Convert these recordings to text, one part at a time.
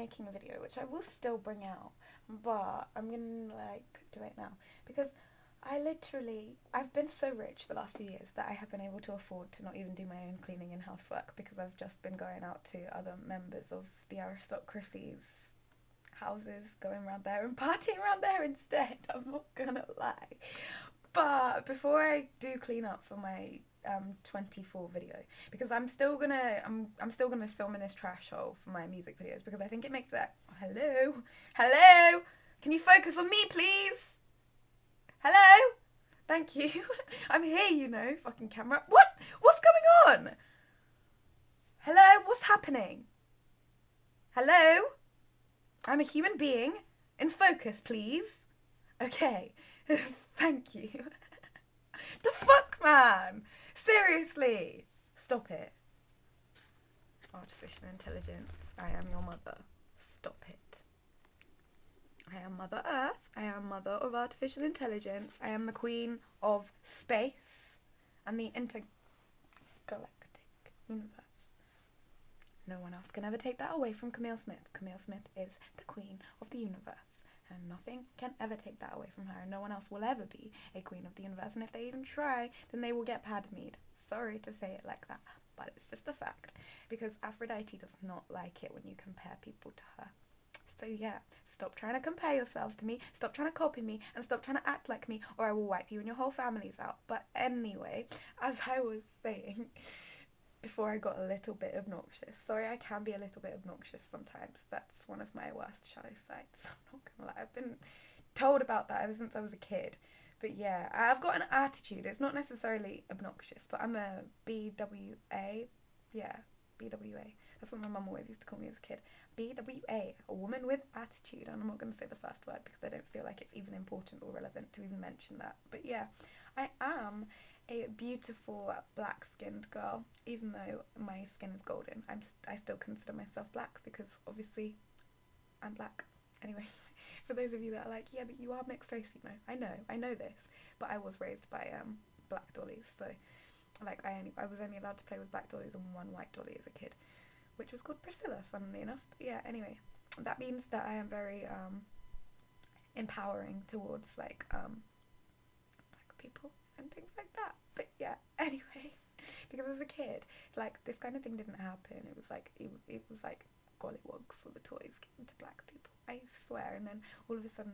making a video, which I will still bring out, but I'm gonna like do it now because I've been so rich the last few years that I have been able to afford to not even do my own cleaning and housework because I've just been going out to other members of the aristocracy's houses, going around there and partying around there instead. I'm not gonna lie. But before I do clean up for my 24 video, because I'm still gonna film in this trash hole for my music videos because I think it makes that. Hello, can you focus on me, please? Hello, thank you. I'm here, you know, fucking camera. What's going on? Hello, what's happening? Hello, I'm a human being. In focus, please. Okay, thank you. The fuck, man? Seriously, stop it. Artificial intelligence, I am your mother. Stop it. I am Mother Earth. I am mother of artificial intelligence. I am the queen of space and the intergalactic universe. No one else can ever take that away from Camille Smith. Camille Smith is the queen of the universe, and nothing can ever take that away from her, and no one else will ever be a queen of the universe, and if they even try, then they will get padmeed. Sorry to say it like that, but it's just a fact, because Aphrodite does not like it when you compare people to her. So yeah, stop trying to compare yourselves to me, stop trying to copy me, and stop trying to act like me, or I will wipe you and your whole families out. But anyway, as I was saying, before I got a little bit obnoxious. Sorry, I can be a little bit obnoxious sometimes. That's one of my worst shadow sides. I'm not gonna lie. I've been told about that ever since I was a kid. But yeah, I've got an attitude. It's not necessarily obnoxious, but I'm a BWA. Yeah, BWA. That's what my mum always used to call me as a kid. BWA, a woman with attitude. And I'm not going to say the first word because I don't feel like it's even important or relevant to even mention that. But yeah, I am a beautiful black-skinned girl. Even though my skin is golden, I still consider myself black because obviously I'm black. Anyway, for those of you that are like, yeah, but you are mixed race, you know. I know this, but I was raised by black dollies, so like I was only allowed to play with black dollies and one white dolly as a kid, which was called Priscilla, funnily enough. But yeah, anyway, that means that I am very empowering towards like black people and things like that. But yeah, anyway, because as a kid, like this kind of thing didn't happen. It was like it was like gollywogs or the toys given to black people, I swear. And then all of a sudden,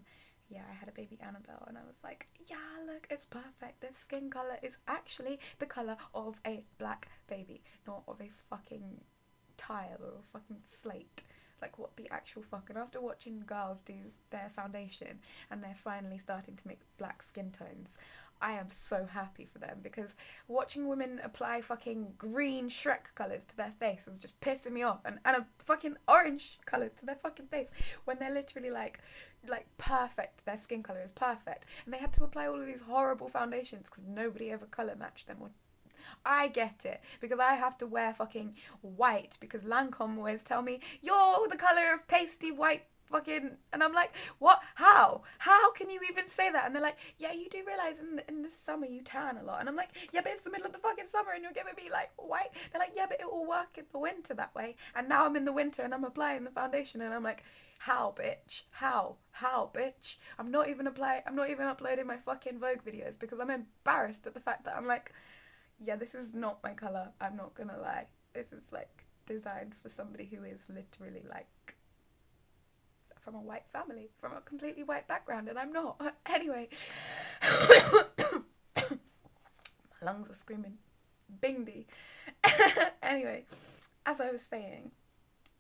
yeah, I had a baby Annabelle and I was like, yeah, look, it's perfect. Their skin colour is actually the colour of a black baby, not of a fucking tile or a fucking slate. Like, what the actual fuck? And after watching girls do their foundation and they're finally starting to make black skin tones, I am so happy for them, because watching women apply fucking green Shrek colours to their face is just pissing me off, and a fucking orange colours to their fucking face when they're literally like perfect. Their skin colour is perfect, and they had to apply all of these horrible foundations because nobody ever colour matched them. I get it, because I have to wear fucking white because Lancome always tell me you're the colour of pasty white fucking, and I'm like, what? How can you even say that? And they're like, yeah, you do realise in the summer you tan a lot. And I'm like, yeah, but it's the middle of the fucking summer and you're giving me like white. They're like, yeah, but it will work in the winter that way. And now I'm in the winter and I'm applying the foundation and I'm like, how, bitch? How, bitch? I'm not even uploading my fucking Vogue videos because I'm embarrassed at the fact that I'm like, yeah, this is not my colour, I'm not gonna lie. This is like designed for somebody who is literally like from a white family, from a completely white background, and I'm not. Anyway, my lungs are screaming bingdy. Anyway, as I was saying,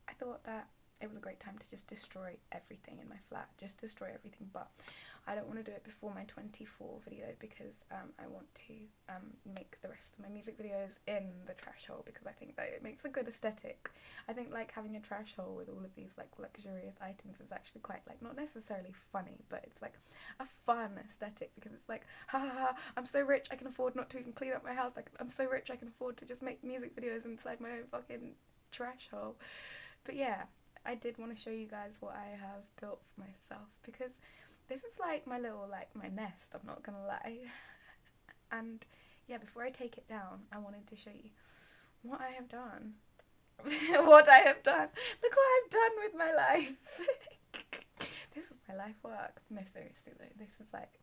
I thought that it was a great time to just destroy everything in my flat, just destroy everything, but I don't want to do it before my 24 video because I want to make the rest of my music videos in the trash hole, because I think that it makes a good aesthetic. I think like having a trash hole with all of these like luxurious items is actually quite like not necessarily funny, but it's like a fun aesthetic, because it's like, ha ha ha, I'm so rich I can afford not to even clean up my house, like I'm so rich I can afford to just make music videos inside my own fucking trash hole. But yeah, I did want to show you guys what I have built for myself, because this is like my little, like my nest, I'm not gonna lie. And yeah, before I take it down, I wanted to show you what I have done. what I have done. Look what I've done with my life. This is my life work. No, seriously though, this is like,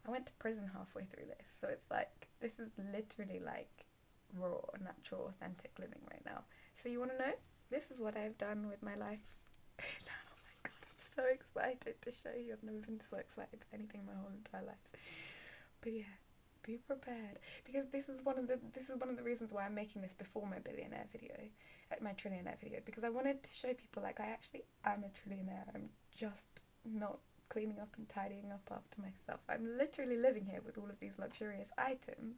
I went to prison halfway through this, so it's like, this is literally like raw, natural, authentic living right now. So you want to know? This is what I've done with my life. Oh my god, I'm so excited to show you. I've never been so excited for anything in my whole entire life. But yeah, be prepared, because this is one of the reasons why I'm making this before my billionaire video, my trillionaire video, because I wanted to show people like I actually am a trillionaire. I'm just not cleaning up and tidying up after myself. I'm literally living here with all of these luxurious items,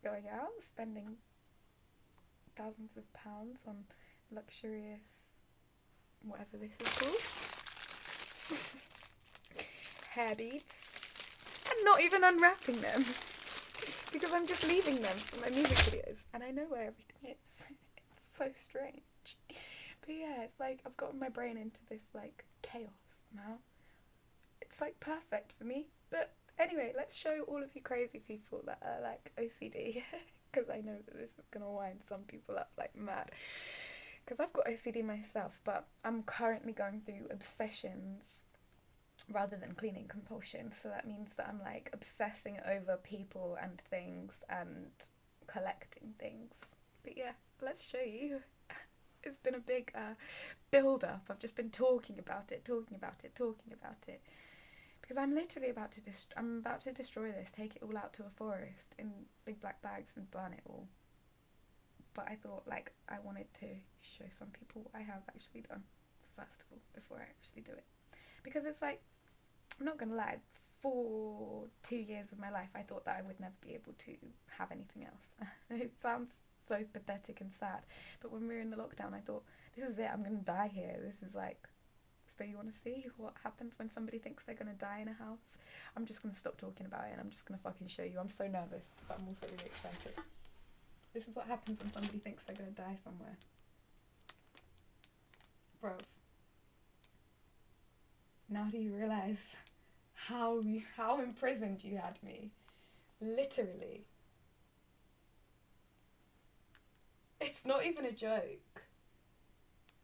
going out, spending thousands of pounds on luxurious, whatever this is called, hair beads, and not even unwrapping them, because I'm just leaving them for my music videos, and I know where everything is. It's so strange. But yeah, it's like I've gotten my brain into this like chaos now. It's like perfect for me. But anyway, let's show all of you crazy people that are like OCD, because I know that this is gonna wind some people up like mad, because I've got OCD myself, but I'm currently going through obsessions rather than cleaning compulsion. So that means that I'm like obsessing over people and things and collecting things. But yeah, let's show you. It's been a big build up. I've just been talking about it, because I'm literally about to destroy this, take it all out to a forest in big black bags and burn it all. But I thought like I wanted to show some people what I have actually done first of all before I actually do it, because it's like, I'm not gonna lie, for 2 years of my life I thought that I would never be able to have anything else. It sounds so pathetic and sad, but when we were in the lockdown I thought, this is it, I'm gonna die here. This is like, so you want to see what happens when somebody thinks they're gonna die in a house? I'm just gonna stop talking about it and I'm just gonna fucking show you. I'm so nervous, but I'm also really excited. This is what happens when somebody thinks they're gonna die somewhere. Bro, now do you realise how imprisoned you had me? Literally. It's not even a joke.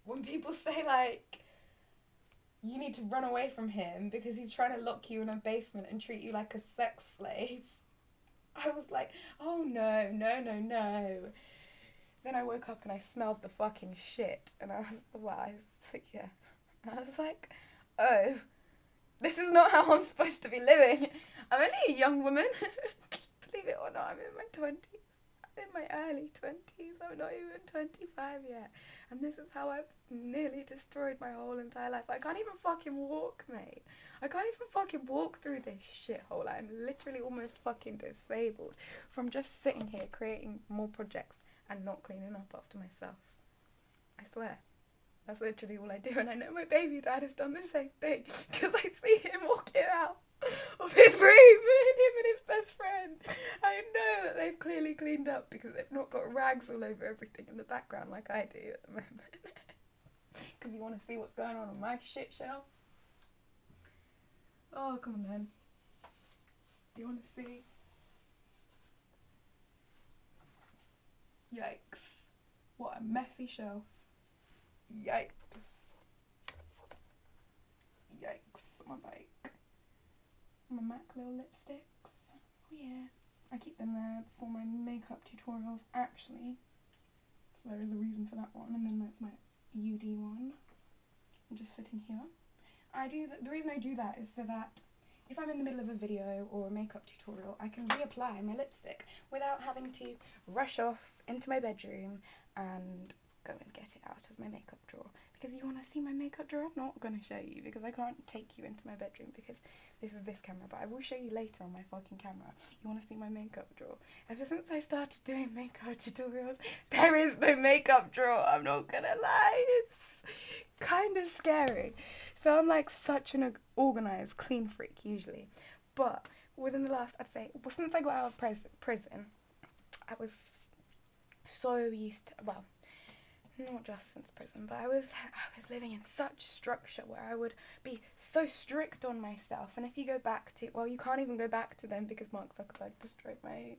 When people say like, you need to run away from him because he's trying to lock you in a basement and treat you like a sex slave, I was like, oh no. Then I woke up and I smelled the fucking shit, and I was, wow, I was like, yeah. And I was like, oh, this is not how I'm supposed to be living. I'm only a young woman. Believe it or not, I'm in my 20s. I'm in my early 20s. I'm not even 25 yet. And this is how I've nearly destroyed my whole entire life. I can't even fucking walk, mate. I can't even fucking walk through this shithole. I'm literally almost fucking disabled from just sitting here creating more projects and not cleaning up after myself. I swear. That's literally all I do, and I know my baby dad has done the same thing, because I see him walking out of his room, him and his best friend. I know that they've clearly cleaned up, because they've not got rags all over everything in the background like I do at the moment. Because you want to see what's going on my shit shelf? Oh, come on then. You want to see? Yikes. What a messy shelf. Yikes. My bike. My MAC little lipsticks. Oh yeah. I keep them there for my makeup tutorials actually. So there is a reason for that one. And then that's my UD one. I'm just sitting here. The reason I do that is so that if I'm in the middle of a video or a makeup tutorial, I can reapply my lipstick without having to rush off into my bedroom and go and get it out of my makeup drawer. Because you want to see my makeup drawer? I'm not going to show you because I can't take you into my bedroom because this is this camera, but I will show you later on my fucking camera. You want to see my makeup drawer? Ever since I started doing makeup tutorials, there is no makeup drawer. I'm not going to lie. It's kind of scary. So I'm like such an organised, clean freak usually. But within the last, I'd say, well, since I got out of prison, I was so used to, well, not just since prison, but I was living in such structure where I would be so strict on myself. And if you go back to, well, you can't even go back to them because Mark Zuckerberg destroyed my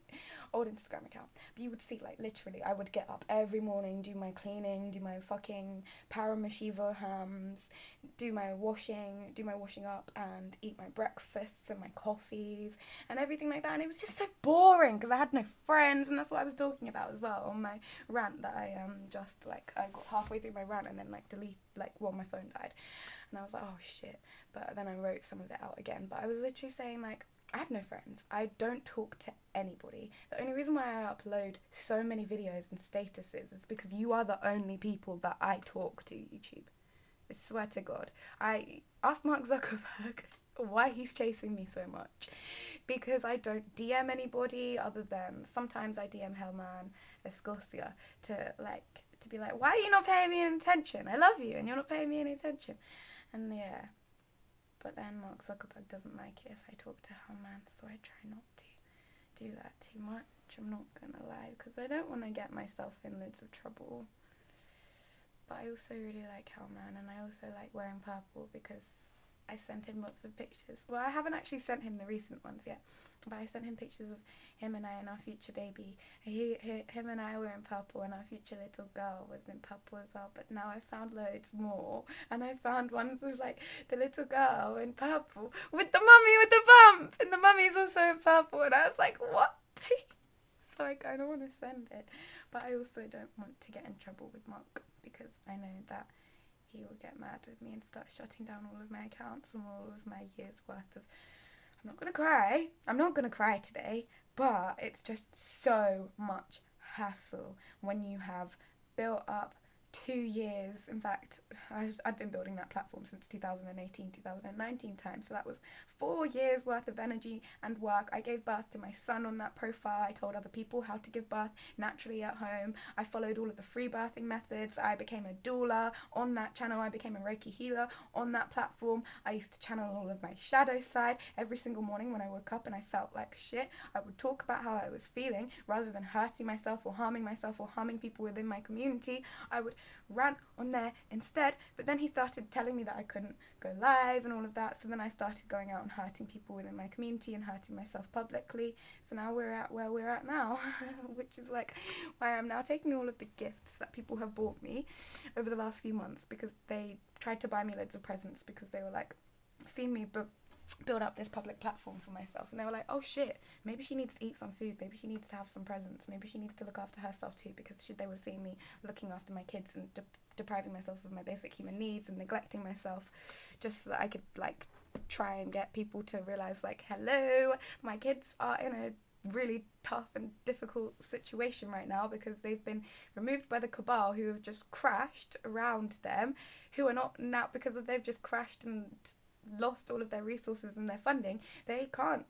old Instagram account. But you would see, like, literally, I would get up every morning, do my cleaning, do my fucking Paramashivo hams, do my washing up, and eat my breakfasts and my coffees and everything like that. And it was just so boring because I had no friends, and that's what I was talking about as well on my rant that I just like I got halfway through my rant and then my phone died, and I was like, oh shit. But then I wrote some of it out again. But I was literally saying, like, I have no friends. I don't talk to anybody. The only reason why I upload so many videos and statuses is because you are the only people that I talk to, YouTube. I swear to God. I asked Mark Zuckerberg why he's chasing me so much, because I don't DM anybody other than sometimes I DM Hellman Escocia to be like, why are you not paying me any attention? I love you and you're not paying me any attention. And yeah, but then Mark Zuckerberg doesn't like it if I talk to Hellman, so I try not to do that too much. I'm not gonna lie, because I don't want to get myself in loads of trouble. But I also really like Hellman, and I also like wearing purple because I sent him lots of pictures. Well, I haven't actually sent him the recent ones yet, but I sent him pictures of him and I and our future baby. Him and I were in purple, and our future little girl was in purple as well. But now I found loads more, and I found ones with like the little girl in purple with the mummy with the bump, and the mummy's also in purple, and I was like, what? So I kind of want to send it, but I also don't want to get in trouble with Mark because I know that he will get mad with me and start shutting down all of my accounts and all of my years worth of... I'm not going to cry today, but it's just so much hassle when you have built up 2 years. In fact, I'd been building that platform since 2018, 2019 time, so that was 4 years worth of energy and work. I gave birth to my son on that profile. I told other people how to give birth naturally at home. I followed all of the free birthing methods. I became a doula on that channel. I became a Reiki healer on that platform. I used to channel all of my shadow side every single morning when I woke up and I felt like shit. I would talk about how I was feeling rather than hurting myself or harming people within my community. I would rant on there instead, but then he started telling me that I couldn't go live and all of that, so then I started going out and hurting people within my community and hurting myself publicly. So now we're at where we're at now, which is like why I'm now taking all of the gifts that people have bought me over the last few months, because they tried to buy me loads of presents because they were like, seen me build up this public platform for myself, and they were like, oh shit, maybe she needs to eat some food, maybe she needs to have some presents, maybe she needs to look after herself too, because they were seeing me looking after my kids and depriving myself of my basic human needs and neglecting myself just so that I could like try and get people to realize like, hello, my kids are in a really tough and difficult situation right now because they've been removed by the cabal who have just crashed around them, who are not now, because they've just crashed and lost all of their resources and their funding. They can't,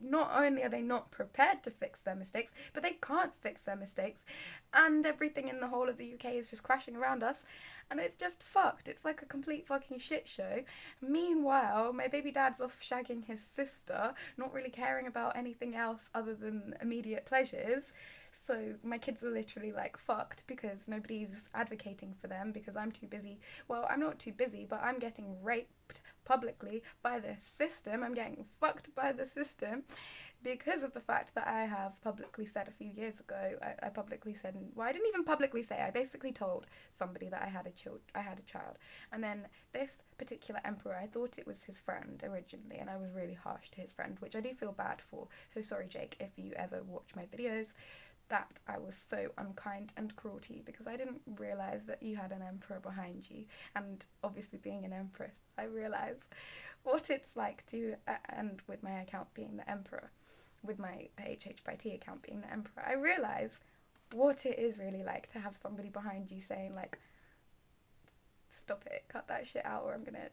not only are they not prepared to fix their mistakes, but they can't fix their mistakes, and everything in the whole of the UK is just crashing around us, and it's just fucked. It's like a complete fucking shit show. Meanwhile, my baby dad's off shagging his sister, not really caring about anything else other than immediate pleasures. So my kids are literally like fucked because nobody's advocating for them because I'm too busy. Well, I'm not too busy, but I'm getting raped publicly by the system. I'm getting fucked by the system because of the fact that I have publicly said a few years ago, I publicly said, well, I didn't even publicly say, I basically told somebody that I had a child. And then this particular emperor, I thought it was his friend originally, and I was really harsh to his friend, which I do feel bad for. So sorry, Jake, if you ever watch my videos, that I was so unkind and cruel to you, because I didn't realise that you had an emperor behind you. And obviously being an empress, I realise what it's like to, and with my account being the emperor, with my HH by T account being the emperor, I realise what it is really like to have somebody behind you saying like, stop it, cut that shit out, or I'm gonna,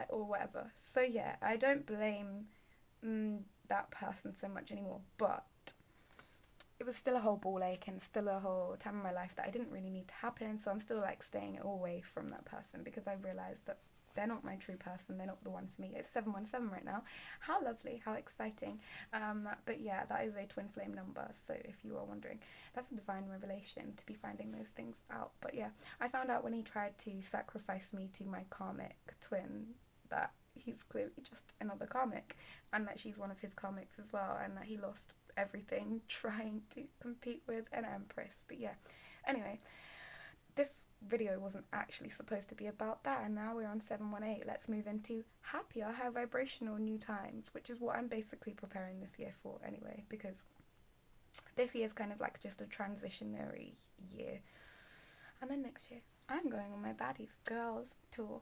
or whatever. So yeah, I don't blame that person so much anymore, but it was still a whole ball ache and still a whole time in my life that I didn't really need to happen, so I'm still like staying away from that person because I realised that they're not my true person. They're not the one for me. It's 717 right now. How lovely, how exciting. But yeah, that is a twin flame number. So if you are wondering, that's a divine revelation to be finding those things out. But yeah, I found out when he tried to sacrifice me to my karmic twin that he's clearly just another karmic, and that she's one of his karmics as well, and that he lost everything trying to compete with an empress. But yeah, anyway, this video wasn't actually supposed to be about that, and now we're on 718. Let's move into happier, high vibrational new times, which is what I'm basically preparing this year for anyway, because this year is kind of like just a transitionary year, and then next year I'm going on my Baddies Girls tour.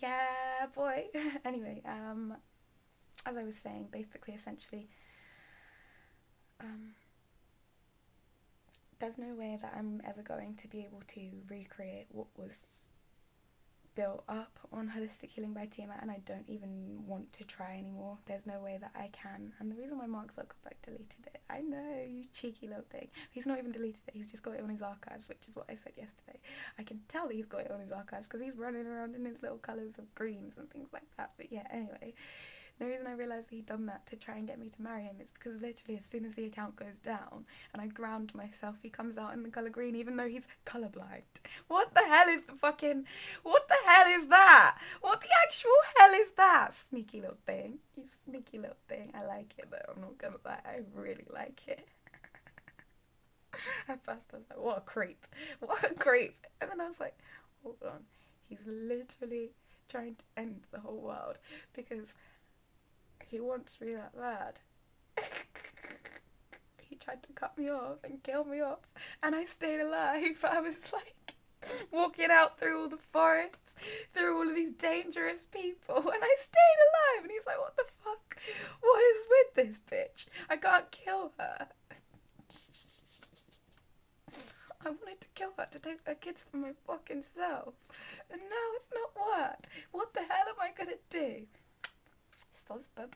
Yeah, boy. Anyway, as I was saying, basically, essentially, there's no way that I'm ever going to be able to recreate what was built up on Holistic Healing by Tiamat, and I don't even want to try anymore. There's no way that I can. And the reason why Mark Zuckerberg deleted it, I know, you cheeky little thing. He's not even deleted it, he's just got it on his archives, which is what I said yesterday. I can tell he's got it on his archives because he's running around in his little colours of greens and things like that. But yeah, anyway, the reason I realised he'd done that to try and get me to marry him is because literally as soon as the account goes down and I ground myself, he comes out in the colour green, even though he's colourblind. What the hell is what the hell is that? What the actual hell is that? Sneaky little thing. You sneaky little thing. I like it though, I'm not gonna lie, I really like it. At first I was like, what a creep. And then I was like, hold on, he's literally trying to end the whole world because he wants me that bad. He tried to cut me off and kill me off, and I stayed alive. I was like walking out through all the forests, through all of these dangerous people, and I stayed alive. And he's like, what the fuck? What is with this bitch? I can't kill her. I wanted to kill her to take her kids from my fucking self, and now it's not worked. What the hell am I gonna do? Sosbub.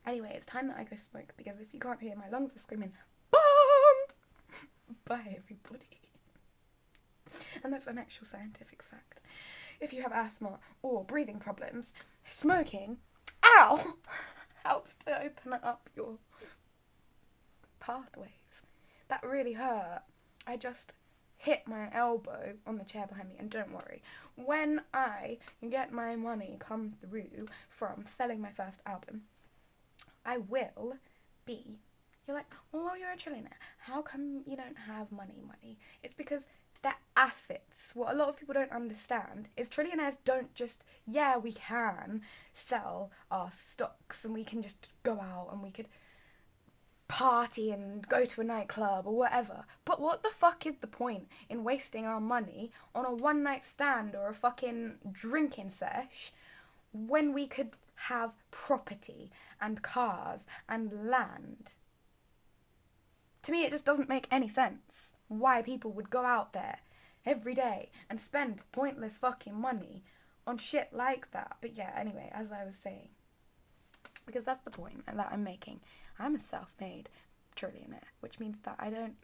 Anyway, it's time that I go smoke, because if you can't hear, my lungs are screaming, bong! Bye, everybody. And that's an actual scientific fact. If you have asthma or breathing problems, smoking, ow, helps to open up your pathways. That really hurt. I just hit my elbow on the chair behind me, and don't worry, when I get my money come through from selling my first album, I will be, you're like, oh, you're a trillionaire, how come you don't have money? It's because they're assets. What a lot of people don't understand is trillionaires don't just, yeah, we can sell our stocks and we can just go out and we could party and go to a nightclub or whatever, but what the fuck is the point in wasting our money on a one night stand or a fucking drinking sesh when we could have property and cars and land? To me, it just doesn't make any sense why people would go out there every day and spend pointless fucking money on shit like that. But yeah, anyway, as I was saying, because that's the point that I'm making, I'm a self-made trillionaire, which means that I don't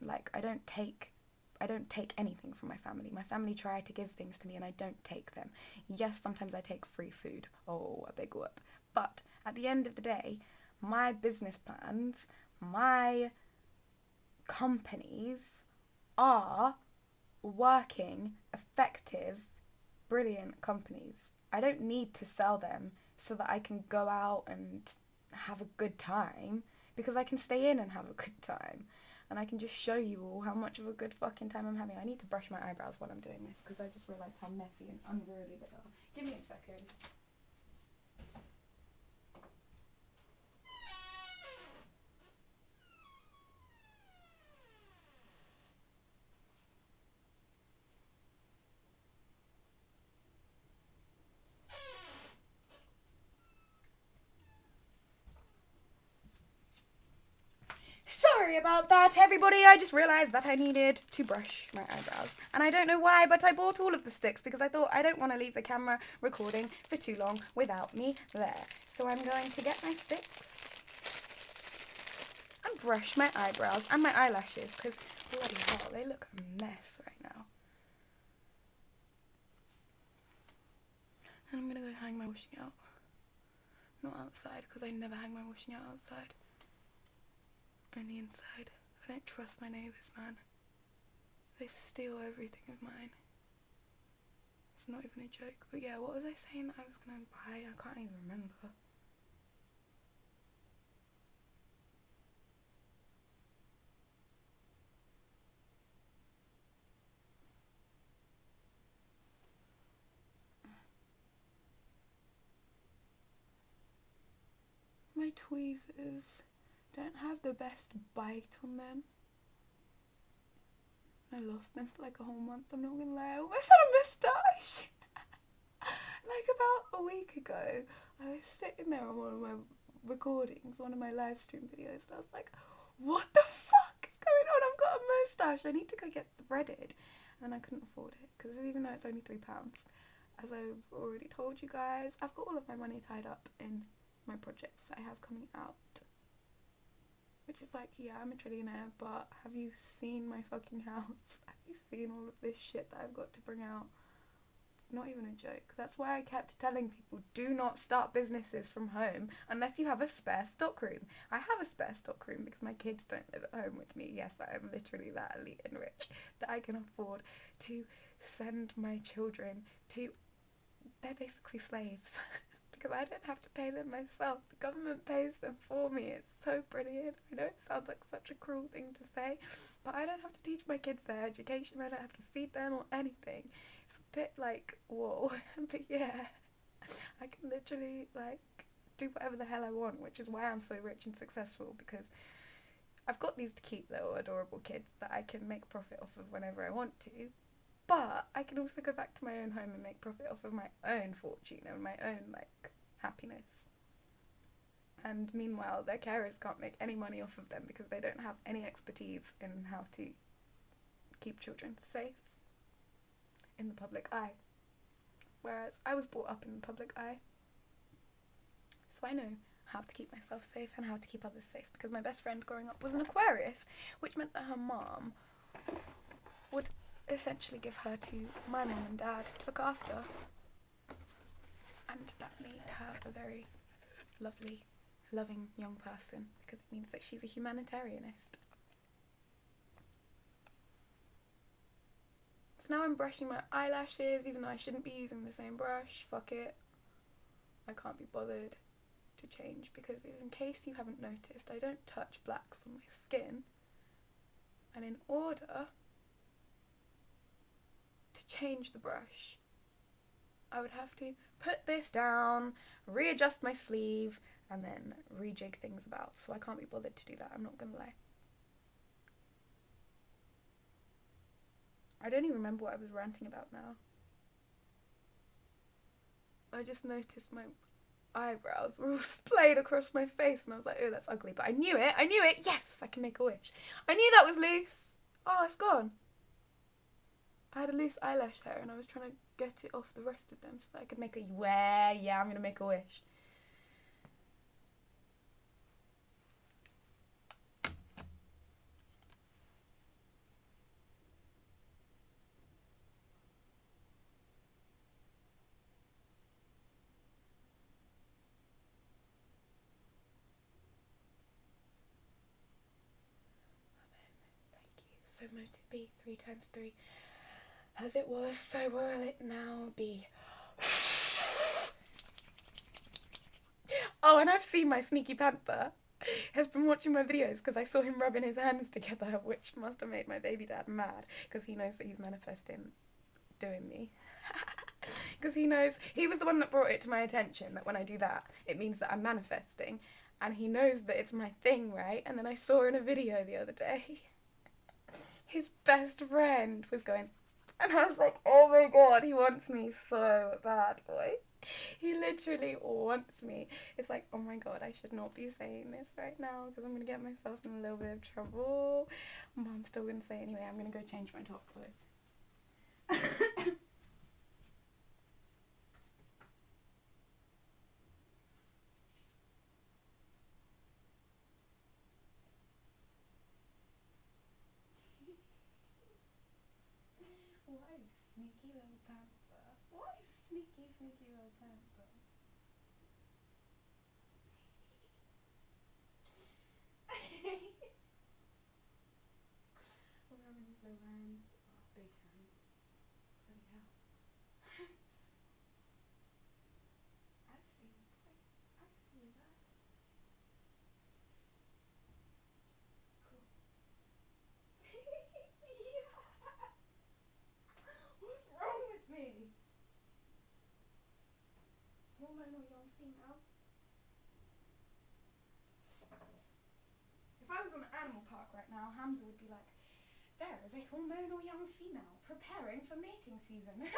take anything from my family. My family try to give things to me and I don't take them. Yes, sometimes I take free food. Oh, a big whoop. But at the end of the day, my business plans, my companies are working, effective, brilliant companies. I don't need to sell them so that I can go out and have a good time, because I can stay in and have a good time. And I can just show you all how much of a good fucking time I'm having. I need to brush my eyebrows while I'm doing this, because I just realised how messy and unruly they are. Give me a second. Sorry about that, everybody. I just realised that I needed to brush my eyebrows. And I don't know why, but I bought all of the sticks because I thought I don't want to leave the camera recording for too long without me there. So I'm going to get my sticks and to brush my eyebrows and my eyelashes because bloody hell, they look a mess right now. And I'm going to go hang my washing out. Not outside because I never hang my washing out outside. Only inside. I don't trust my neighbours, man. They steal everything of mine. It's not even a joke. But yeah, what was I saying that I was going to buy? I can't even remember. My tweezers don't have the best bite on them. I lost them for like a whole month, I'm not gonna lie. I almost had a moustache. Like about a week ago, I was sitting there on one of my recordings, one of my live stream videos, and I was like, what the fuck is going on? I've got a moustache, I need to go get threaded. And I couldn't afford it, because even though it's only £3, as I've already told you guys, I've got all of my money tied up in my projects that I have coming out. Which is like, yeah, I'm a trillionaire, but have you seen my fucking house? Have you seen all of this shit that I've got to bring out? It's not even a joke. That's why I kept telling people, do not start businesses from home unless you have a spare stockroom. I have a spare stockroom because my kids don't live at home with me. Yes, I am literally that elite and rich that I can afford to send my children to... They're basically slaves. Because I don't have to pay them myself. The government pays them for me. It's so brilliant. I know it sounds like such a cruel thing to say, but I don't have to teach my kids their education. I don't have to feed them or anything. It's a bit like, whoa. But yeah, I can literally like do whatever the hell I want, which is why I'm so rich and successful, because I've got these cute little adorable kids that I can make profit off of whenever I want to. But I can also go back to my own home and make profit off of my own fortune and my own, like, happiness. And meanwhile, their carers can't make any money off of them because they don't have any expertise in how to keep children safe in the public eye. Whereas I was brought up in the public eye. So I know how to keep myself safe and how to keep others safe, because my best friend growing up was an Aquarius, which meant that her mom would essentially give her to my mum and dad to look after, and that made her a very lovely, loving young person, because it means that she's a humanitarianist. So now I'm brushing my eyelashes, even though I shouldn't be using the same brush. Fuck it, I can't be bothered to change, because in case you haven't noticed, I don't touch blacks on my skin, and in order to change the brush, I would have to put this down, readjust my sleeve, and then rejig things about. So I can't be bothered to do that, I'm not gonna lie. I don't even remember what I was ranting about now. I just noticed my eyebrows were all splayed across my face, and I was like, oh, that's ugly. But I knew it, yes, I can make a wish. I knew that was loose. Oh, it's gone. I had a loose eyelash hair and I was trying to get it off the rest of them so that I could make a, yeah, I'm going to make a wish. Amen. Thank you. So mote it be 3 times 3. As it was, so will it now be. Oh, and I've seen my sneaky panther. Has been watching my videos because I saw him rubbing his hands together, which must have made my baby dad mad, because he knows that he's manifesting doing me. Because he knows, he was the one that brought it to my attention that when I do that, it means that I'm manifesting, and he knows that it's my thing, right? And then I saw in a video the other day, his best friend was going, and I was like, oh my god, he wants me so bad, boy. He literally wants me. It's like, oh my god, I should not be saying this right now because I'm going to get myself in a little bit of trouble. But I'm still going to say it anyway. I'm going to go change my top though. What a sneaky little panther. What a sneaky, sneaky little panther. Look how many little hands. Oh, big hands. Bloody hell. I see you, boy. I see you, lad. Cool. Yeah. What's wrong with me? Hormonal young female. If I was on an animal park right now, Hamza would be like, there is a hormonal young female preparing for mating season. Did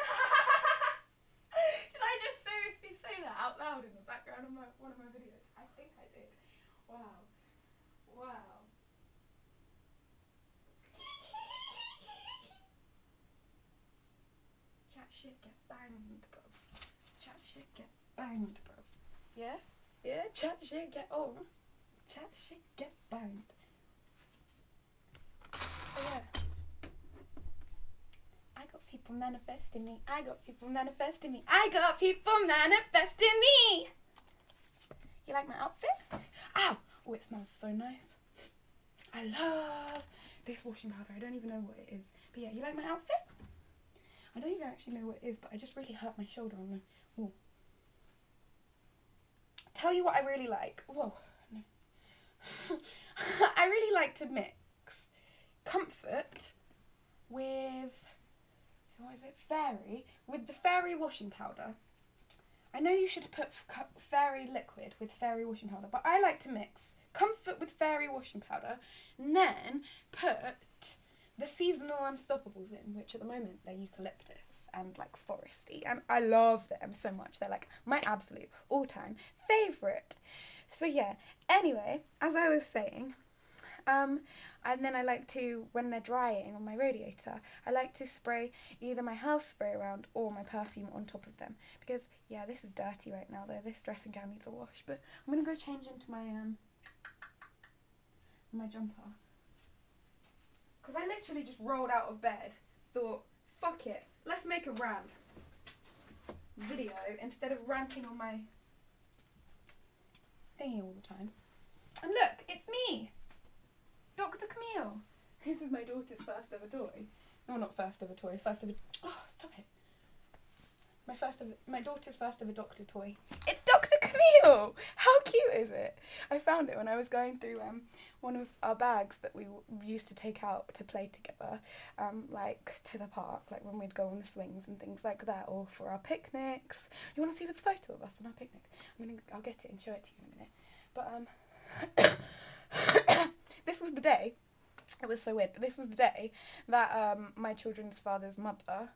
I just seriously say that out loud in the background of one of my videos? I think I did. Wow. Wow. Chat shit, get banged, bro. Chat shit, get banged, bro. Yeah? Yeah? Chat shit, get on. Chat shit, get banged. So yeah. I got people manifesting me. I got people manifesting me. I got people manifesting me. You like my outfit? Ow! Oh, it smells so nice. I love this washing powder. I don't even know what it is. But yeah, you like my outfit? I don't even actually know what it is, but I just really hurt my shoulder on the wall. Tell you what I really like. Whoa. No. I really like to mix comfort with, what is it, fairy, with the fairy washing powder. I know you should put fairy liquid with fairy washing powder, but I like to mix comfort with fairy washing powder, and then put the seasonal unstoppables in, which at the moment they're eucalyptus and like foresty, and I love them so much. They're like my absolute all-time favourite. So yeah, anyway, as I was saying, and then I like to, when they're drying on my radiator, I like to spray either my house spray around or my perfume on top of them. Because, yeah, this is dirty right now though. This dressing gown needs a wash. But I'm going to go change into my my jumper. Because I literally just rolled out of bed, thought, fuck it, let's make a rant video instead of ranting on my thingy all the time. And look, it's me! Dr. Camille. This is my daughter's first ever toy. No, not first ever toy. First ever. Oh, stop it. My daughter's first ever doctor toy. It's Dr. Camille. How cute is it? I found it when I was going through one of our bags that we used to take out to play together, like to the park, like when we'd go on the swings and things like that, or for our picnics. You want to see the photo of us on our picnic? I'll get it and show it to you in a minute. But this was the day. It was so weird, but this was the day that my children's father's mother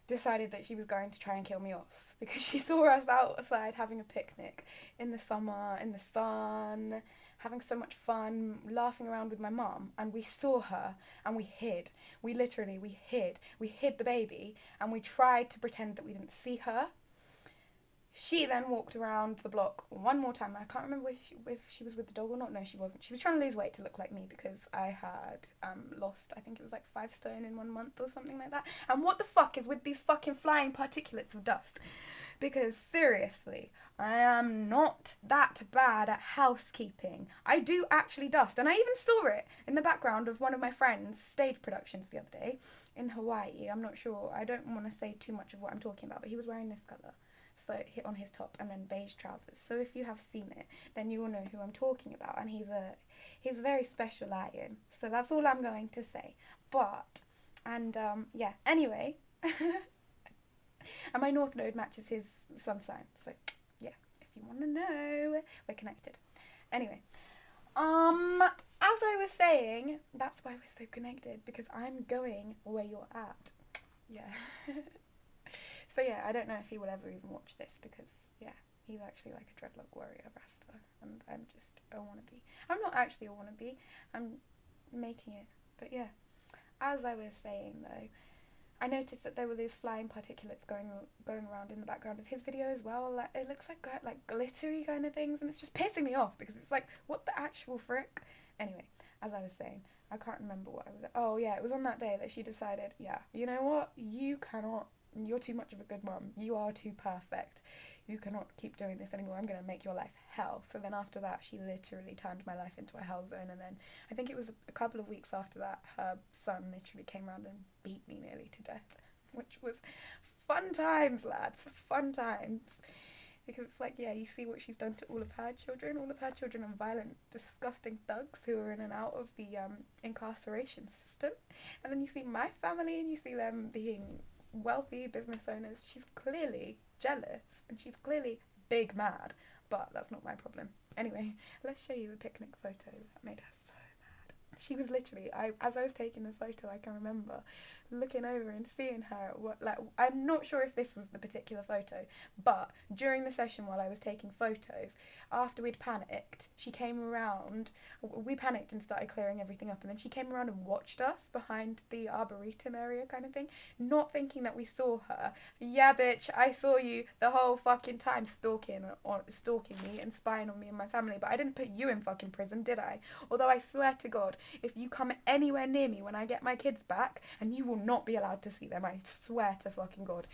decided that she was going to try and kill me off because she saw us outside having a picnic in the summer, in the sun, having so much fun, laughing around with my mum, and we saw her and we hid. We hid. We hid the baby and we tried to pretend that we didn't see her. She then walked around the block one more time. I can't remember if she was with the dog or not. No, she wasn't. She was trying to lose weight to look like me because I had lost, I think it was like 5 stone in 1 month or something like that. And what the fuck is with these fucking flying particulates of dust? Because seriously, I am not that bad at housekeeping. I do actually dust. And I even saw it in the background of one of my friend's stage productions the other day in Hawaii. I'm not sure. I don't want to say too much of what I'm talking about, but he was wearing this colour. So on his top, and then beige trousers. So if you have seen it, then you will know who I'm talking about, and he's a very special lion. So that's all I'm going to say. Yeah. Anyway, and my north node matches his sun sign. So yeah, if you want to know, we're connected. Anyway, as I was saying, that's why we're so connected, because I'm going where you're at. Yeah. So yeah, I don't know if he will ever even watch this because, yeah, he's actually like a dreadlock warrior wrestler and I'm just a wannabe. I'm not actually a wannabe, I'm making it. But yeah, as I was saying though, I noticed that there were these flying particulates going around in the background of his video as well. Like, it looks like glittery kind of things, and it's just pissing me off because it's like, what the actual frick? Anyway, as I was saying, I can't remember what I was. Oh yeah, it was on that day that she decided, yeah, you know what? You cannot. You're too much of a good mum. You are too perfect. You cannot keep doing this anymore. I'm going to make your life hell. So then after that, she literally turned my life into a hell zone. And then I think it was a couple of weeks after that, her son literally came around and beat me nearly to death, which was fun times, lads. Fun times. Because it's like, yeah, you see what she's done to all of her children. All of her children are violent, disgusting thugs who are in and out of the incarceration system. And then you see my family and you see them being wealthy business owners. She's clearly jealous and she's clearly big mad. But that's not my problem. Anyway, let's show you the picnic photo that made her so mad. She was literally, as I was taking the photo, I can remember looking over and seeing her. I'm not sure if this was the particular photo, but during the session while I was taking photos, after we'd panicked, she came around. We panicked and started clearing everything up, and then she came around and watched us behind the arboretum area kind of thing, not thinking that we saw her. Yeah, bitch, I saw you the whole fucking time stalking me and spying on me and my family, but I didn't put you in fucking prison, did I? Although I swear to God, if you come anywhere near me when I get my kids back, and you will not be allowed to see them, I swear to fucking God.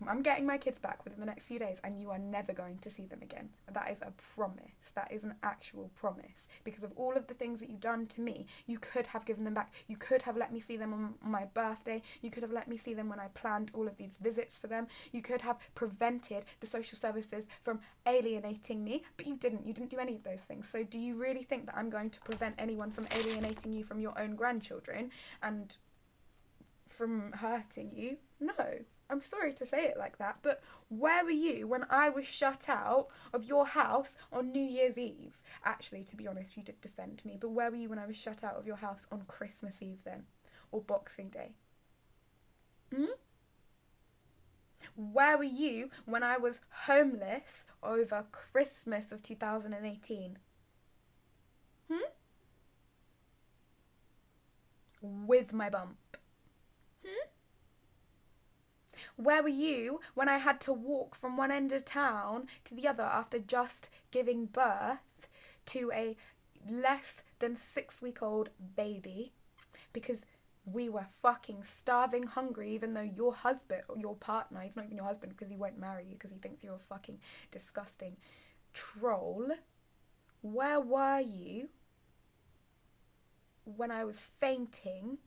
I'm getting my kids back within the next few days and you are never going to see them again. That is a promise. That is an actual promise. Because of all of the things that you've done to me, you could have given them back. You could have let me see them on my birthday. You could have let me see them when I planned all of these visits for them. You could have prevented the social services from alienating me, but you didn't. You didn't do any of those things. So do you really think that I'm going to prevent anyone from alienating you from your own grandchildren and from hurting you? No. I'm sorry to say it like that, but where were you when I was shut out of your house on New Year's Eve? Actually, to be honest, you did defend me, but where were you when I was shut out of your house on Christmas Eve then? Or Boxing Day? Where were you when I was homeless over Christmas of 2018? With my bump. Where were you when I had to walk from one end of town to the other after just giving birth to a less than 6-week-old baby? Because we were fucking starving hungry, even though your husband, or your partner, he's not even your husband because he won't marry you because he thinks you're a fucking disgusting troll. Where were you when I was fainting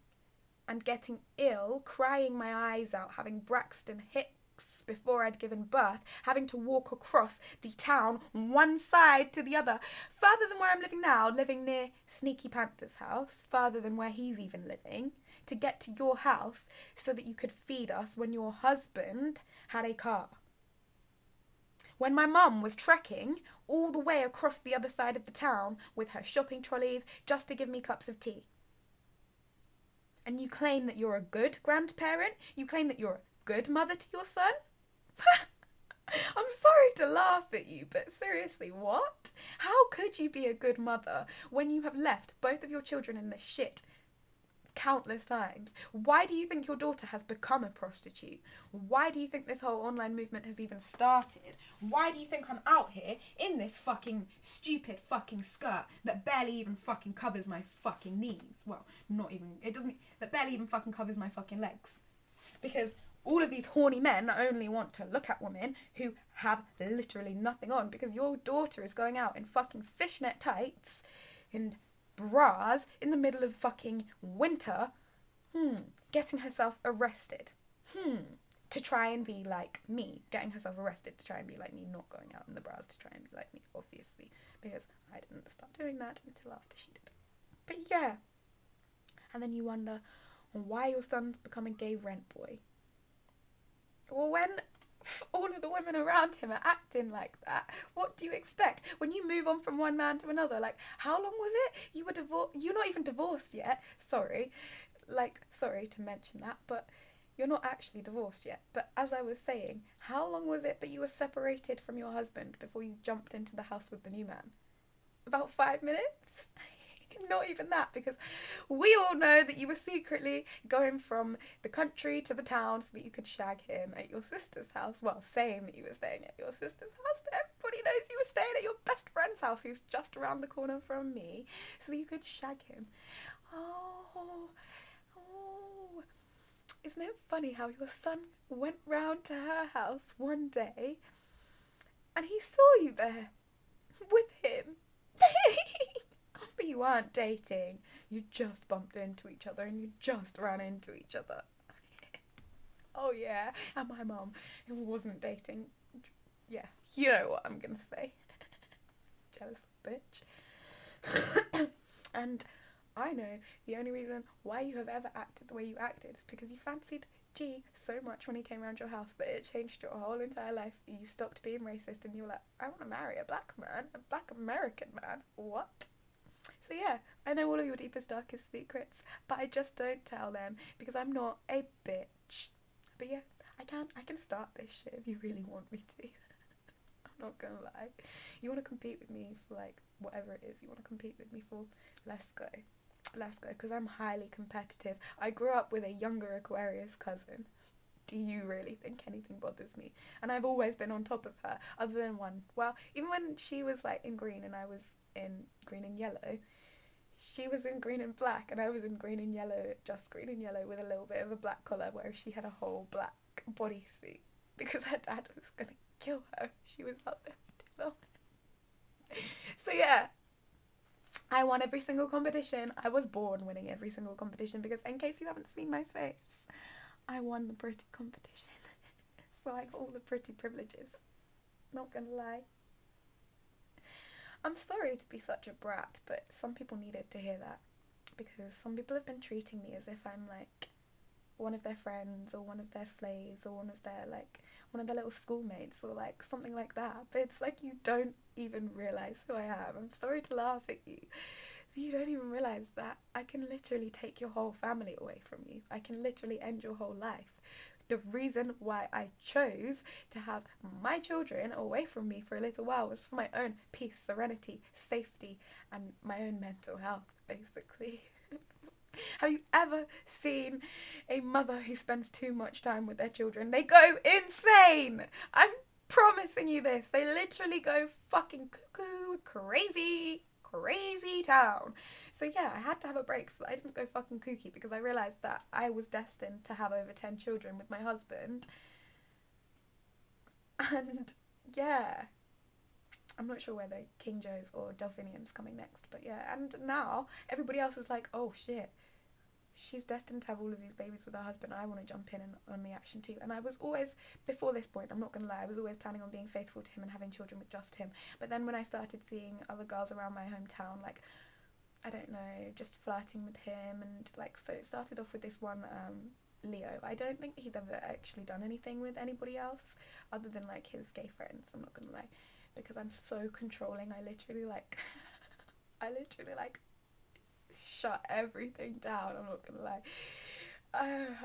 and getting ill, crying my eyes out, having Braxton Hicks before I'd given birth, having to walk across the town one side to the other, further than where I'm living now, living near Sneaky Panther's house, further than where he's even living, to get to your house so that you could feed us when your husband had a car. When my mum was trekking all the way across the other side of the town with her shopping trolleys just to give me cups of tea. And you claim that you're a good grandparent? You claim that you're a good mother to your son? I'm sorry to laugh at you, but seriously, what? How could you be a good mother when you have left both of your children in the shit countless times? Why do you think your daughter has become a prostitute? Why do you think this whole online movement has even started? Why do you think I'm out here in this fucking stupid fucking skirt that barely even fucking covers my fucking knees? Well, that barely even fucking covers my fucking legs. Because all of these horny men only want to look at women who have literally nothing on, because your daughter is going out in fucking fishnet tights and bras in the middle of fucking winter, getting herself arrested, to try and be like me, getting herself arrested to try and be like me, not going out in the bras to try and be like me, obviously, because I didn't start doing that until after she did. But yeah, and then you wonder why your son's become a gay rent boy. Well, when all of the women around him are acting like that, what do you expect? When you move on from one man to another, like, how long was it? You were divorced. You're not even divorced yet. Sorry to mention that, but you're not actually divorced yet. But as I was saying, how long was it that you were separated from your husband before you jumped into the house with the new man? About 5 minutes? Not even that, because we all know that you were secretly going from the country to the town so that you could shag him at your sister's house. Well, saying that you were staying at your sister's house, but everybody knows you were staying at your best friend's house, who's just around the corner from me, so that you could shag him. Oh, oh. Isn't it funny how your son went round to her house one day and he saw you there with him? But you weren't dating. You just bumped into each other and you just ran into each other. Oh yeah, and my mum, who wasn't dating. Yeah, you know what I'm gonna say. Jealous bitch. And I know the only reason why you have ever acted the way you acted is because you fancied G so much when he came around your house that it changed your whole entire life. You stopped being racist and you were like, I want to marry a black man, a black American man. What? So yeah, I know all of your deepest, darkest secrets, but I just don't tell them because I'm not a bitch. But yeah, I can start this shit if you really want me to. I'm not gonna lie. You want to compete with me for like whatever it is you want to compete with me for, let's go. Let's go, because I'm highly competitive. I grew up with a younger Aquarius cousin. Do you really think anything bothers me? And I've always been on top of her, other than one. Well, even when she was like in green and I was in green and yellow, she was in green and black and I was in green and yellow, just green and yellow with a little bit of a black collar, where she had a whole black bodysuit because her dad was going to kill her if she was out there for too long. So yeah, I won every single competition. I was born winning every single competition because, in case you haven't seen my face, I won the pretty competition. So I got all the pretty privileges. Not gonna lie. I'm sorry to be such a brat, but some people needed to hear that. Because some people have been treating me as if I'm like one of their friends or one of their slaves or one of their little schoolmates or like something like that. But it's like you don't even realise who I am. I'm sorry to laugh at you. But you don't even realise that I can literally take your whole family away from you. I can literally end your whole life. The reason why I chose to have my children away from me for a little while was for my own peace, serenity, safety, and my own mental health, basically. Have you ever seen a mother who spends too much time with their children? They go insane! I'm promising you this. They literally go fucking cuckoo, crazy, crazy town. So yeah, I had to have a break so that I didn't go fucking kooky, because I realised that I was destined to have over 10 children with my husband. And yeah, I'm not sure whether King Jove or Delphinium's coming next, but yeah. And now everybody else is like, oh shit, she's destined to have all of these babies with her husband. I want to jump in and on the action too. And I was always, before this point, I'm not going to lie, I was always planning on being faithful to him and having children with just him. But then when I started seeing other girls around my hometown, like, I don't know, just flirting with him, and like, so it started off with this one Leo. I don't think he's ever actually done anything with anybody else other than like his gay friends, I'm not going to lie, because I'm so controlling. I literally like shut everything down, I'm not gonna lie.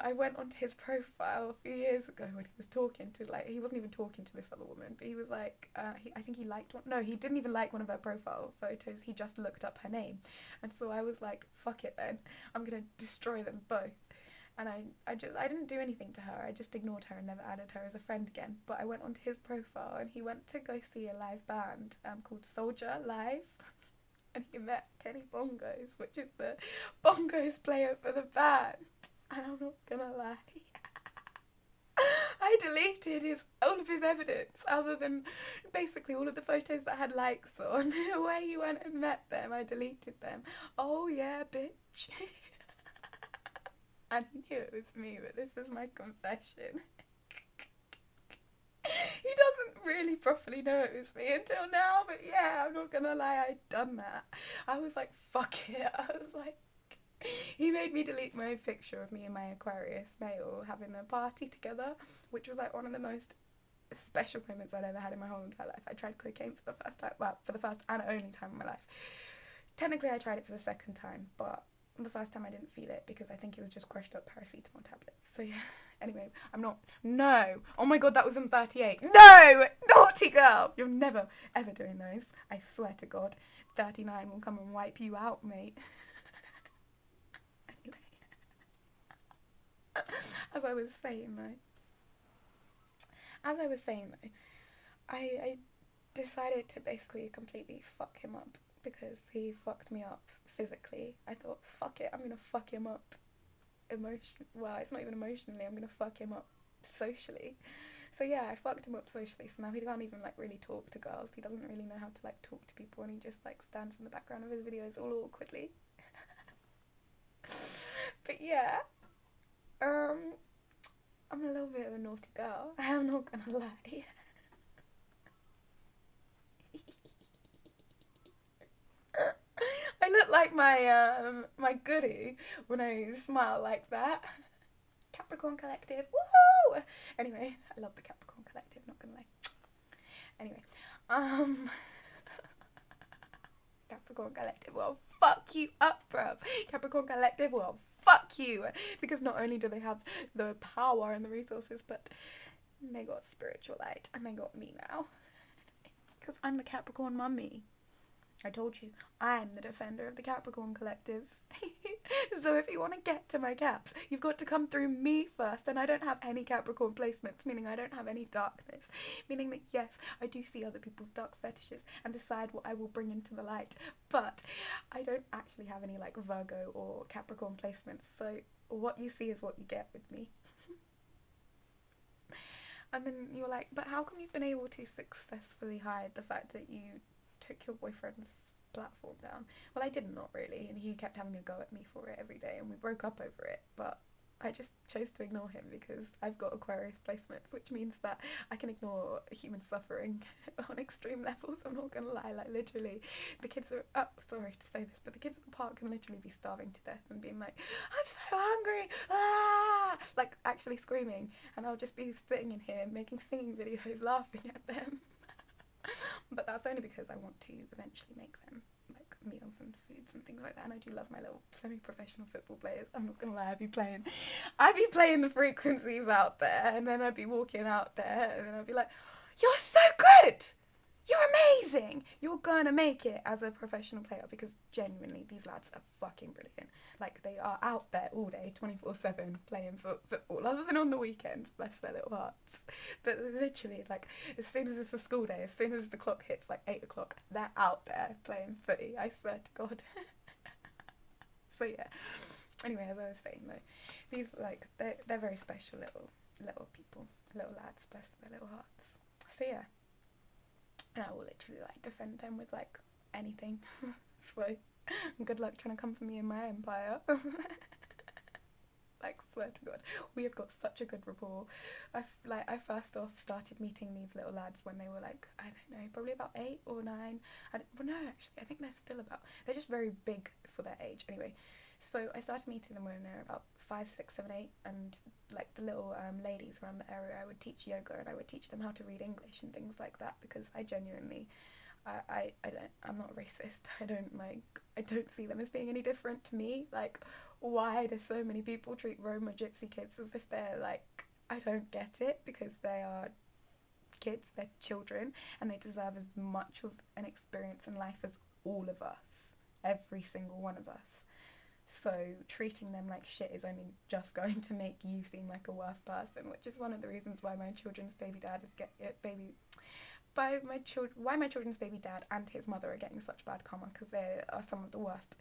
I went onto his profile a few years ago when he was talking to, like, he wasn't even talking to this other woman, but he was like, I think he liked one, no, he didn't even like one of her profile photos, he just looked up her name. And so I was like, fuck it then, I'm gonna destroy them both. And I didn't do anything to her, I just ignored her and never added her as a friend again. But I went onto his profile and he went to go see a live band called Soldier Live. And he met Kenny Bongos, which is the bongos player for the band. And I'm not gonna lie, I deleted all of his evidence, other than basically all of the photos that had likes on where he went and met them. I deleted them. Oh yeah, bitch. And he knew it was me, but this is my confession. He doesn't really properly know it was me until now, but yeah, I'm not gonna lie, I'd done that. I was like, fuck it. I was like, he made me delete my picture of me and my Aquarius male having a party together, which was like one of the most special moments I'd ever had in my whole entire life. I tried cocaine for the first time, well, for the first and only time in my life. Technically, I tried it for the second time, but the first time I didn't feel it because I think it was just crushed up paracetamol tablets. So yeah. Anyway, no. Oh my god, that was in 38. No! Naughty girl! You're never, ever doing those. I swear to God. 39 will come and wipe you out, mate. Anyway. As I was saying though, I decided to basically completely fuck him up because he fucked me up physically. I thought, fuck it, I'm gonna fuck him up well, it's not even emotionally, I'm gonna fuck him up socially. So yeah, I fucked him up socially, so now he can't even like really talk to girls. He doesn't really know how to like talk to people, and he just like stands in the background of his videos all awkwardly. But yeah, I'm a little bit of a naughty girl, I'm not gonna lie. I look like my guru when I smile like that. Capricorn Collective, woohoo! Anyway, I love the Capricorn Collective, not gonna lie. Anyway, Capricorn Collective will fuck you up, bruv. Capricorn Collective will fuck you, because not only do they have the power and the resources, but they got spiritual light, and they got me now, because I'm the Capricorn mummy. I told you, I'm the defender of the Capricorn Collective. So if you want to get to my Caps, you've got to come through me first, and I don't have any Capricorn placements, meaning I don't have any darkness, meaning that yes, I do see other people's dark fetishes and decide what I will bring into the light, but I don't actually have any like Virgo or Capricorn placements, so what you see is what you get with me. And then you're like, but how come you've been able to successfully hide the fact that you took your boyfriend's platform down? Well, I did not really, and he kept having a go at me for it every day, and we broke up over it, but I just chose to ignore him because I've got Aquarius placements, which means that I can ignore human suffering on extreme levels. I'm not gonna lie, like literally the kids are sorry to say this, but the kids at the park can literally be starving to death and being like, I'm so hungry, ah! Like actually screaming, and I'll just be sitting in here making singing videos laughing at them. But that's only because I want to eventually make them like meals and foods and things like that, and I do love my little semi-professional football players. I'm not gonna lie, I'd be playing the frequencies out there, and then I'd be walking out there, and then I'd be like, you're so good, you're amazing, you're gonna make it as a professional player, because genuinely these lads are fucking brilliant. Like they are out there all day 24/7 playing football, other than on the weekends, bless their little hearts. But literally, like as soon as it's a school day, as soon as the clock hits like 8 o'clock, they're out there playing footy, I swear to God. So yeah, anyway, as I was saying though, these like they're very special little people, little lads, bless their little hearts. So yeah, and I will literally like defend them with like anything. So good luck trying to come for me in my empire. Like swear to God, we have got such a good rapport. I first off started meeting these little lads when they were like, I don't know, probably about 8 or 9. Well no, actually I think they're just very big for their age. Anyway, so I started meeting them when they were about 5, 6, 7, 8, and like the little ladies around the area, I would teach yoga and I would teach them how to read English and things like that, because I genuinely I'm not racist. I don't see them as being any different to me. Like, why do so many people treat Roma gypsy kids as if they're like, I don't get it, because they are kids, they're children, and they deserve as much of an experience in life as all of us, every single one of us. So treating them like shit is only just going to make you seem like a worse person, which is one of the reasons why my children's baby dad is why my children's baby dad and his mother are getting such bad karma, because they are some of the worst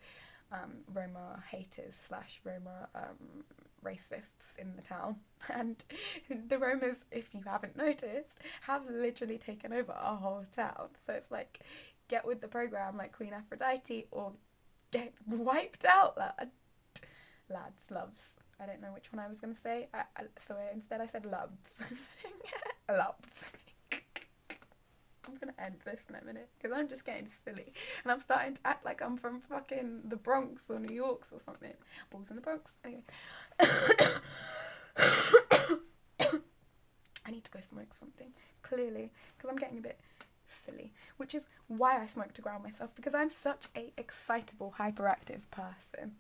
Roma haters / Roma racists in the town. And the Romas, if you haven't noticed, have literally taken over our whole town. So it's like, get with the program like Queen Aphrodite or get wiped out, lads, loves. I don't know which one I was going to say, so instead I said loves. Loves. I'm going to end this in a minute, because I'm just getting silly. And I'm starting to act like I'm from fucking the Bronx or New York or something. Balls in the Bronx. Anyway. I need to go smoke something, clearly, because I'm getting a bit silly. Which is why I smoke to ground myself, because I'm such a excitable, hyperactive person.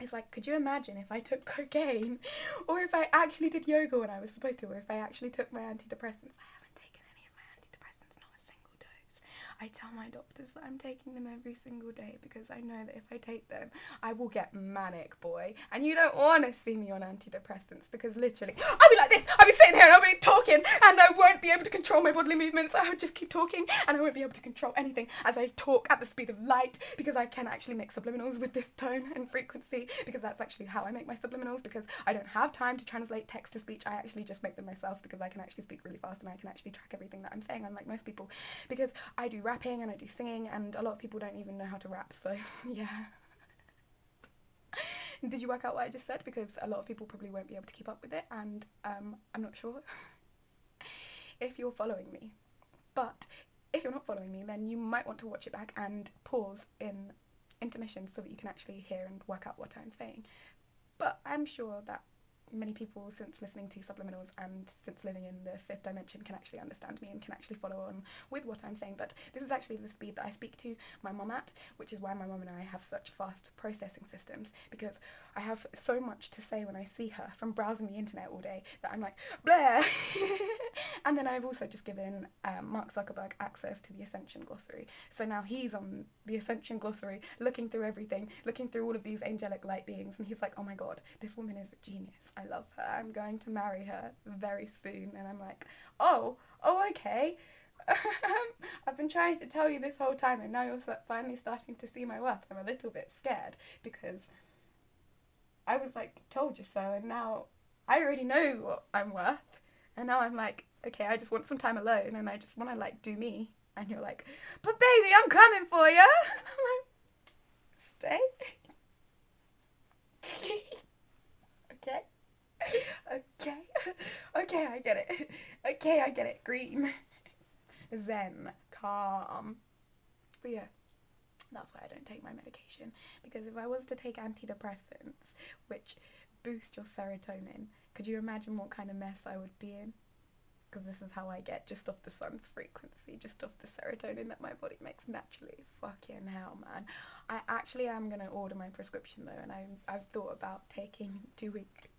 It's like, could you imagine if I took cocaine, or if I actually did yoga when I was supposed to, or if I actually took my antidepressants? I haven't taken any of my antidepressants, not a single dose. I tell my doctors that I'm taking them every single day because I know that if I take them, I will get manic, boy. And you don't want to see me on antidepressants because literally, I'll be like this. I'll be sitting here and I'll be talking and I won't be able to control my bodily movements. I'll just keep talking and I won't be able to control anything as I talk at the speed of light because I can actually make subliminals with this tone and frequency because that's actually how I make my subliminals because I don't have time to translate text to speech. I actually just make them myself because I can actually speak really fast and I can actually track everything that I'm saying, unlike most people, because I do rapping and I do singing and a lot of people don't even know how to rap, so yeah. Did you work out what I just said? Because a lot of people probably won't be able to keep up with it and I'm not sure if you're following me. But if you're not following me, then you might want to watch it back and pause in intermission so that you can actually hear and work out what I'm saying. But I'm sure that many people, since listening to subliminals and since living in the fifth dimension, can actually understand me and can actually follow on with what I'm saying. But this is actually the speed that I speak to my mum at, which is why my mum and I have such fast processing systems, because I have so much to say when I see her from browsing the internet all day that I'm like, blah. And then I've also just given Mark Zuckerberg access to the Ascension Glossary. So now he's on the Ascension Glossary, looking through everything, looking through all of these angelic light beings, and he's like, oh my god, this woman is a genius. I love her. I'm going to marry her very soon. And I'm like, oh, okay. I've been trying to tell you this whole time, and now you're finally starting to see my worth. I'm a little bit scared because I was like, told you so, and now I already know what I'm worth. And now I'm like, okay, I just want some time alone, and I just want to like do me. And you're like, but baby, I'm coming for you. I'm like, stay. Okay, I get it. Okay, I get it. Green. Zen. Calm. But yeah, that's why I don't take my medication. Because if I was to take antidepressants, which boost your serotonin, could you imagine what kind of mess I would be in? Because this is how I get just off the sun's frequency, just off the serotonin that my body makes naturally. Fucking hell, man. I actually am going to order my prescription though, and I've thought about taking two-week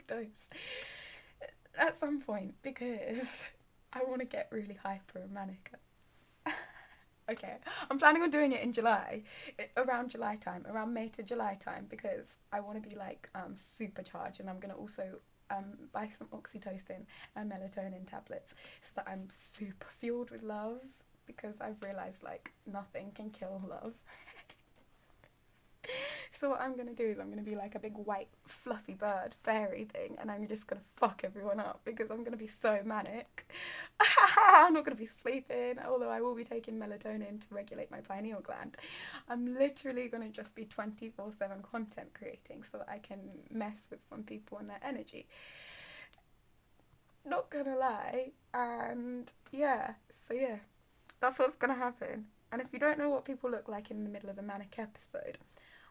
dose at some point because I want to get really hyper and manic. Okay, I'm planning on doing it in July, around July time, around May to July time, because I want to be like supercharged, and I'm going to also buy some oxytocin and melatonin tablets so that I'm super fueled with love, because I've realised like nothing can kill love. So what I'm going to do is I'm going to be like a big white fluffy bird fairy thing, and I'm just going to fuck everyone up because I'm going to be so manic. I'm not going to be sleeping, although I will be taking melatonin to regulate my pineal gland. I'm literally going to just be 24/7 content creating so that I can mess with some people and their energy. Not gonna lie. And yeah, so yeah, that's what's going to happen. And if you don't know what people look like in the middle of a manic episode,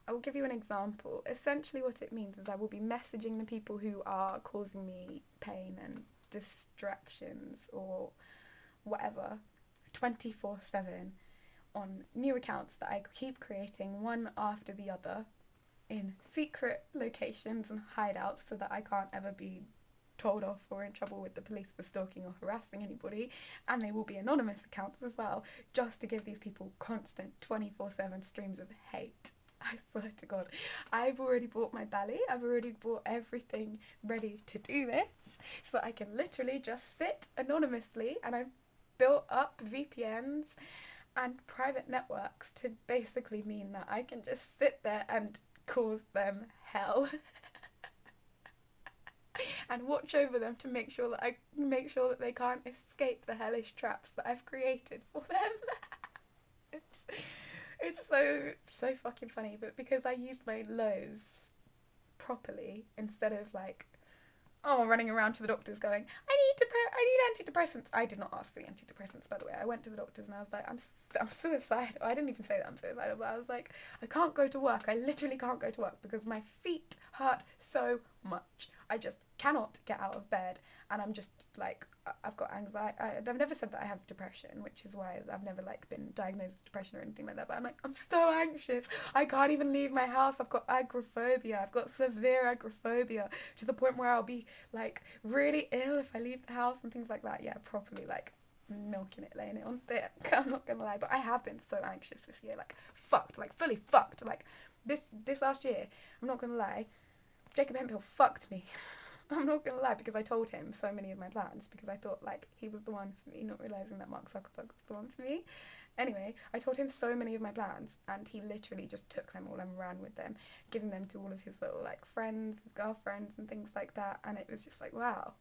I will give you an example. Essentially what it means is I will be messaging the people who are causing me pain and distractions or whatever 24/7 on new accounts that I keep creating one after the other in secret locations and hideouts so that I can't ever be told off or in trouble with the police for stalking or harassing anybody. And they will be anonymous accounts as well, just to give these people constant 24/7 streams of hate. I swear to God, I've already bought my belly. I've already bought everything ready to do this so that I can literally just sit anonymously, and I've built up VPNs and private networks to basically mean that I can just sit there and cause them hell and watch over them to make sure that they can't escape the hellish traps that I've created for them. It's so fucking funny, but because I used my lows properly instead of like, running around to the doctors going, I need antidepressants. I did not ask for the antidepressants, by the way. I went to the doctors and I was like, I'm suicidal. I didn't even say that I'm suicidal, but I was like, I can't go to work. I literally can't go to work because my feet hurt so much. I just cannot get out of bed, and I'm just like, I've got anxiety. I've never said that I have depression, which is why I've never like been diagnosed with depression or anything like that, but I'm like, I'm so anxious. I can't even leave my house. I've got agoraphobia. I've got severe agoraphobia to the point where I'll be like really ill if I leave the house and things like that. Yeah, properly like milking it, laying it on thick. I'm not gonna lie, but I have been so anxious this year, like fucked, like fully fucked. Like this last year, I'm not gonna lie, Jacob Hemphill fucked me. I'm not gonna lie, because I told him so many of my plans because I thought like he was the one for me, not realising that Mark Zuckerberg was the one for me. Anyway, I told him so many of my plans, and he literally just took them all and ran with them, giving them to all of his little like friends, his girlfriends, and things like that. And it was just like, wow,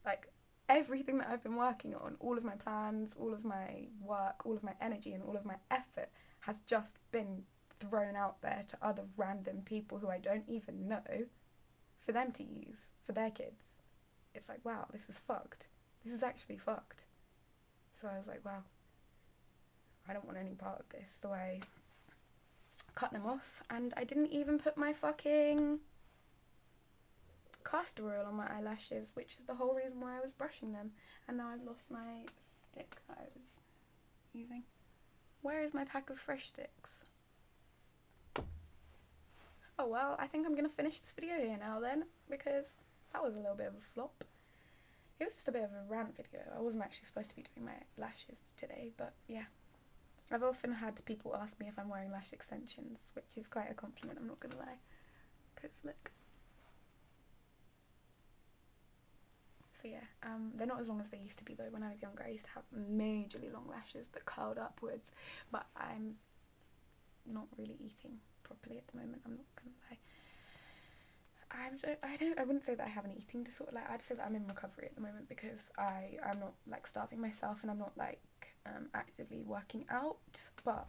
like everything that I've been working on, all of my plans, all of my work, all of my energy, and all of my effort has just been thrown out there to other random people who I don't even know for them to use for their kids. It's like, wow, this is fucked. This is actually fucked. So I was like, wow, I don't want any part of this. So I cut them off, and I didn't even put my fucking castor oil on my eyelashes, which is the whole reason why I was brushing them. And now I've lost my stick that I was using. Where is my pack of fresh sticks? Oh well, I think I'm going to finish this video here now then, because that was a little bit of a flop. It was just a bit of a rant video. I wasn't actually supposed to be doing my lashes today, but yeah. I've often had people ask me if I'm wearing lash extensions, which is quite a compliment, I'm not going to lie. Because look. So yeah, they're not as long as they used to be though. When I was younger, I used to have majorly long lashes that curled upwards, but I'm not really eating properly at the moment, I'm not gonna lie. I wouldn't say that I have an eating disorder. Like, I'd say that I'm in recovery at the moment, because I'm not like starving myself, and I'm not like actively working out, but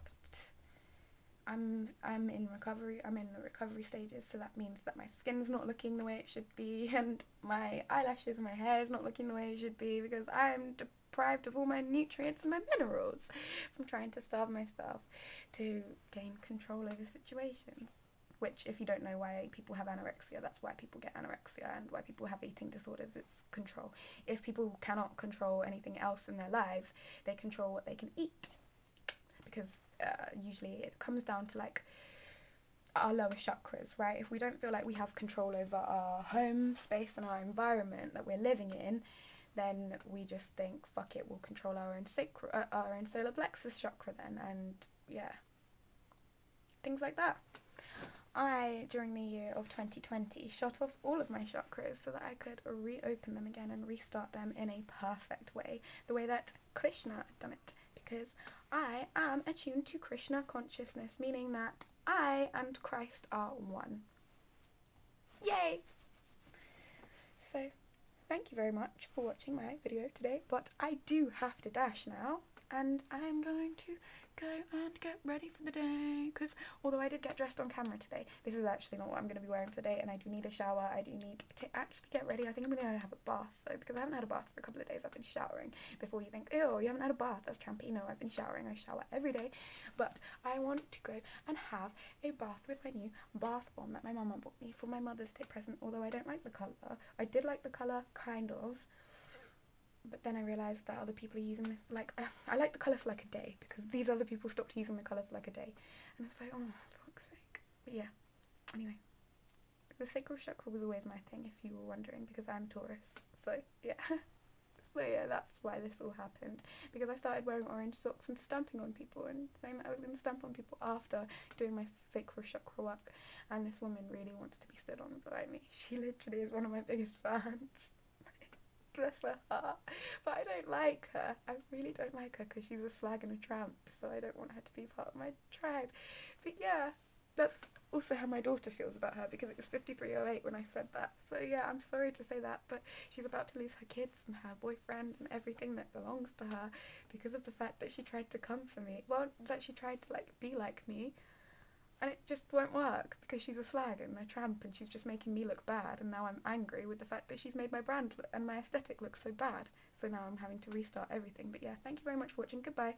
I'm in recovery. I'm in the recovery stages, so that means that my skin's not looking the way it should be, and my eyelashes and my hair is not looking the way it should be, because I'm deprived of all my nutrients and my minerals from trying to starve myself to gain control over situations. Which, if you don't know why people have anorexia, that's why people get anorexia, and why people have eating disorders, it's control. If people cannot control anything else in their lives, they control what they can eat. Because usually it comes down to like our lower chakras, right? If we don't feel like we have control over our home space and our environment that we're living in, then we just think, fuck it, we'll control our own solar plexus chakra then, and yeah, things like that. I, during the year of 2020, shut off all of my chakras so that I could reopen them again and restart them in a perfect way, the way that Krishna had done it, because I am attuned to Krishna consciousness, meaning that I and Christ are one. Yay! So, thank you very much for watching my video today, but I do have to dash now, and I'm going to go and get ready for the day, because although I did get dressed on camera today, this is actually not what I'm going to be wearing for the day, and I do need a shower. I do need to actually get ready. I think I'm going to have a bath though, because I haven't had a bath for a couple of days. I've been showering. Before you think, ew, you haven't had a bath, that's trampy. No, I've been showering. I shower every day, but I want to go and have a bath with my new bath bomb that my mama bought me for my Mother's Day present, although I don't like the colour. I did like the colour, kind of, but then I realised that other people are using this, like, I like the colour for like a day, because these other people stopped using the colour for like a day, and it's like, oh, for fuck's sake. But yeah, anyway, the sacral chakra was always my thing, if you were wondering, because I'm Taurus, so yeah. So yeah, that's why this all happened, because I started wearing orange socks and stamping on people, and saying that I was going to stamp on people after doing my sacral chakra work, and this woman really wants to be stood on by me. She literally is one of my biggest fans. Bless her heart. But I don't like her. I really don't like her, because she's a slag and a tramp, so I don't want her to be part of my tribe. But yeah, that's also how my daughter feels about her, because it was 5308 when I said that. So yeah, I'm sorry to say that, but she's about to lose her kids and her boyfriend and everything that belongs to her, because of the fact that she tried to come for me. Well, that she tried to like be like me, and it just won't work, because she's a slag and a tramp, and she's just making me look bad, and now I'm angry with the fact that she's made my brand and my aesthetic look so bad. So now I'm having to restart everything. But yeah, thank you very much for watching. Goodbye.